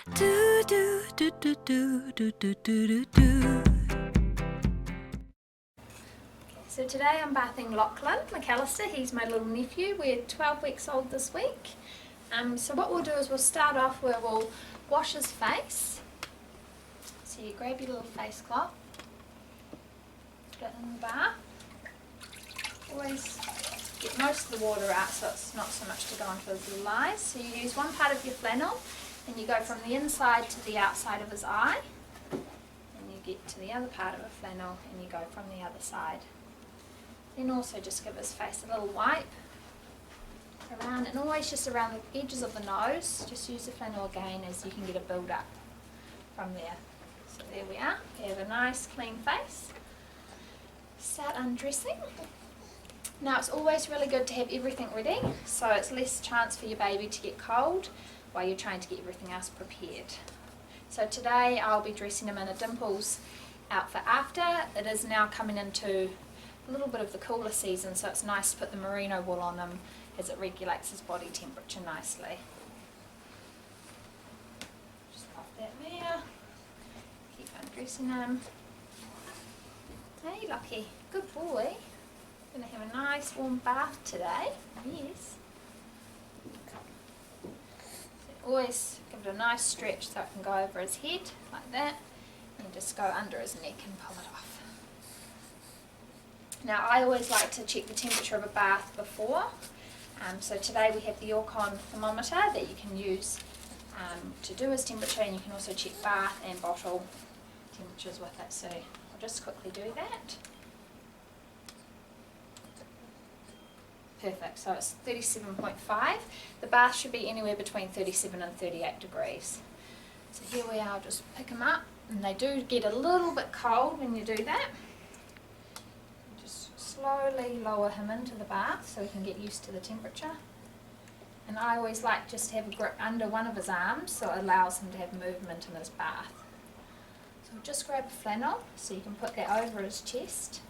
Do do do do do do do do do. So today I'm bathing Lachlan McAllister. He's my little nephew. We're 12 weeks old this week. So what we'll do is we'll start off where we'll wash his face. So you grab your little face cloth, put it in the bath. Always get most of the water out so it's not so much to go onto his little eyes. So you use one part of your flannel and you go from the inside to the outside of his eye. And you get to the other part of a flannel and you go from the other side. Then also just give his face a little wipe around, and always just around the edges of the nose. Just use the flannel again as you can get a build up from there. So there we are. We have a nice clean face. Start undressing. Now it's always really good to have everything ready, so it's less chance for your baby to get cold while you're trying to get everything else prepared. So today I'll be dressing him in a Dimples outfit after. It is now coming into a little bit of the cooler season, so it's nice to put the merino wool on him as it regulates his body temperature nicely. Just pop that there. Keep undressing him. Hey Lucky, good boy. Gonna have a nice warm bath today. Yes. So always give it a nice stretch so it can go over his head like that, and just go under his neck and pull it off. Now I always like to check the temperature of a bath before, so today we have the Orcon thermometer that you can use to do his temperature, and you can also check bath and bottle temperatures with it, so I'll just quickly do that. Perfect, so it's 37.5. The bath should be anywhere between 37 and 38 degrees. So here we are, I'll just pick them up, and they do get a little bit cold when you do that. Slowly lower him into the bath so he can get used to the temperature. And I always like just to have a grip under one of his arms so it allows him to have movement in his bath. So just grab a flannel so you can put that over his chest.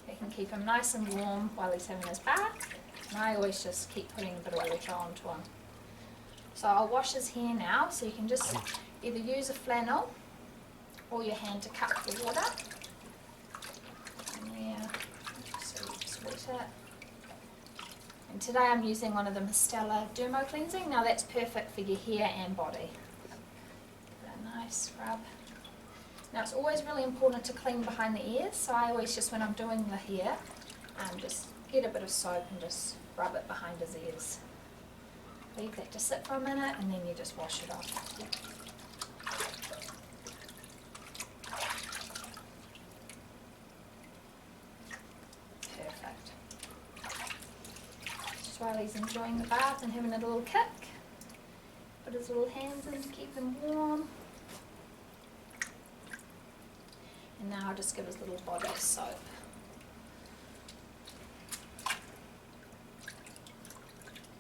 It can keep him nice and warm while he's having his bath. And I always just keep putting a bit of water onto him. So I'll wash his hair now, so you can just either use a flannel or your hand to cup the water. And there. And today I'm using one of the Mistellar Dermo Cleansing. Now that's perfect for your hair and body. A nice scrub. Now it's always really important to clean behind the ears, so I always just, when I'm doing the hair, just get a bit of soap and just rub it behind his ears. Leave that to sit for a minute and then you just wash it off. While he's enjoying the bath and having a little kick. Put his little hands in to keep them warm. And now I'll just give his little body soap.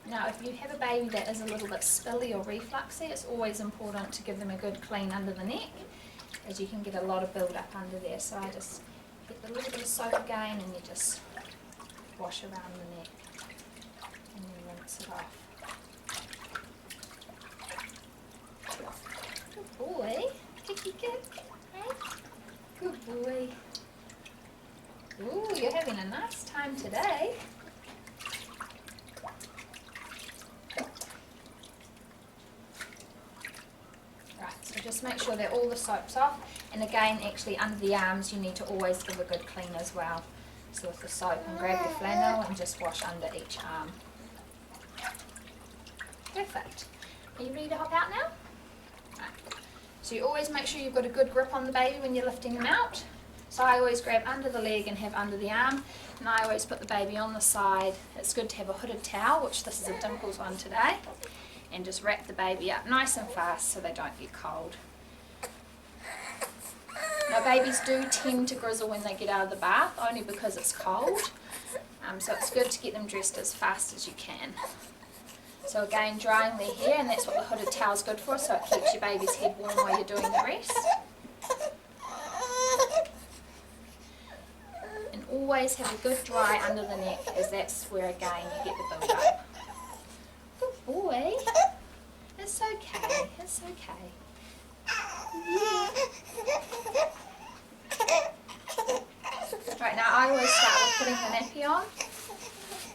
Now if you have a baby that is a little bit spilly or refluxy, it's always important to give them a good clean under the neck, as you can get a lot of build up under there. So I just get a little bit of soap again and you just wash around the neck. And then rinse it off. Good boy. Kicky kick. Hey? Good boy. Ooh, you're having a nice time today. Right, so just make sure that all the soap's off. And again, actually under the arms, you need to always give a good clean as well. So with the soap, and grab your flannel and just wash under each arm. Perfect. Are you ready to hop out now? Right. So you always make sure you've got a good grip on the baby when you're lifting him out. So I always grab under the leg and have under the arm, and I always put the baby on the side. It's good to have a hooded towel, which this is a Dimples one today, and just wrap the baby up nice and fast so they don't get cold. Now babies do tend to grizzle when they get out of the bath, only because it's cold, so it's good to get them dressed as fast as you can. So again, drying their hair, and that's what the hooded towel is good for, so it keeps your baby's head warm while you're doing the rest. And always have a good dry under the neck, as that's where again you get the build up. Good boy. It's okay. okay. It's okay. Right, now I always start with putting the nappy on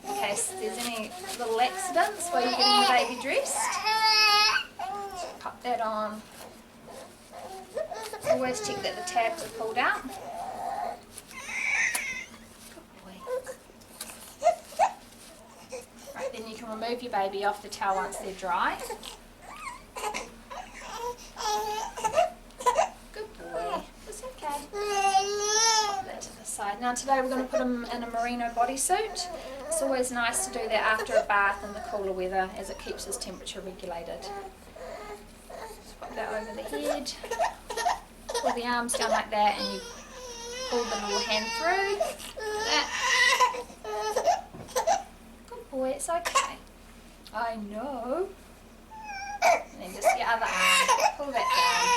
in case there's any little accidents while you're getting the baby dressed. So pop that on. Always check that the tabs are pulled out. Good boy. Right, then you can remove your baby off the towel once they're dry. Good boy. It's okay. Pop that to the side. Now today we're going to put him in a merino bodysuit. It's always nice to do that after a bath in the cooler weather as it keeps his temperature regulated. Just pop that over the head. Pull the arms down like that and you pull the little hand through. That. Good boy, it's okay. I know. And then just your other arm. Pull that down.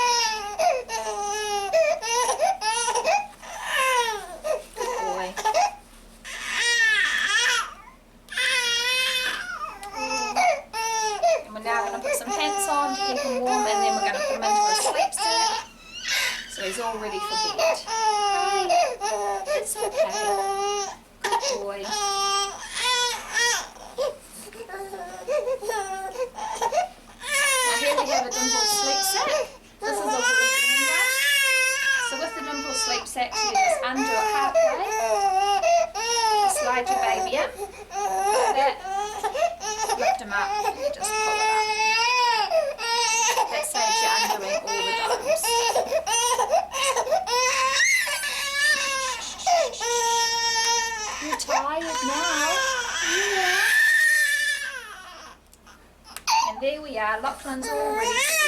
Good boy. And we're now going to put some pants on to keep him warm, and then we're going to put him into a sleep suit. So he's all ready for bed. It's okay. Good boy. Now here we have a Dimples sleep sack. This is a wool blender. So with the Dimples sleep sack, you just undo it halfway. Slide your baby in. Like that. Lift him up and you just pull it up. That saves you undoing all the domes. You're tired now. Yeah. And there we are, Lachlan's all ready.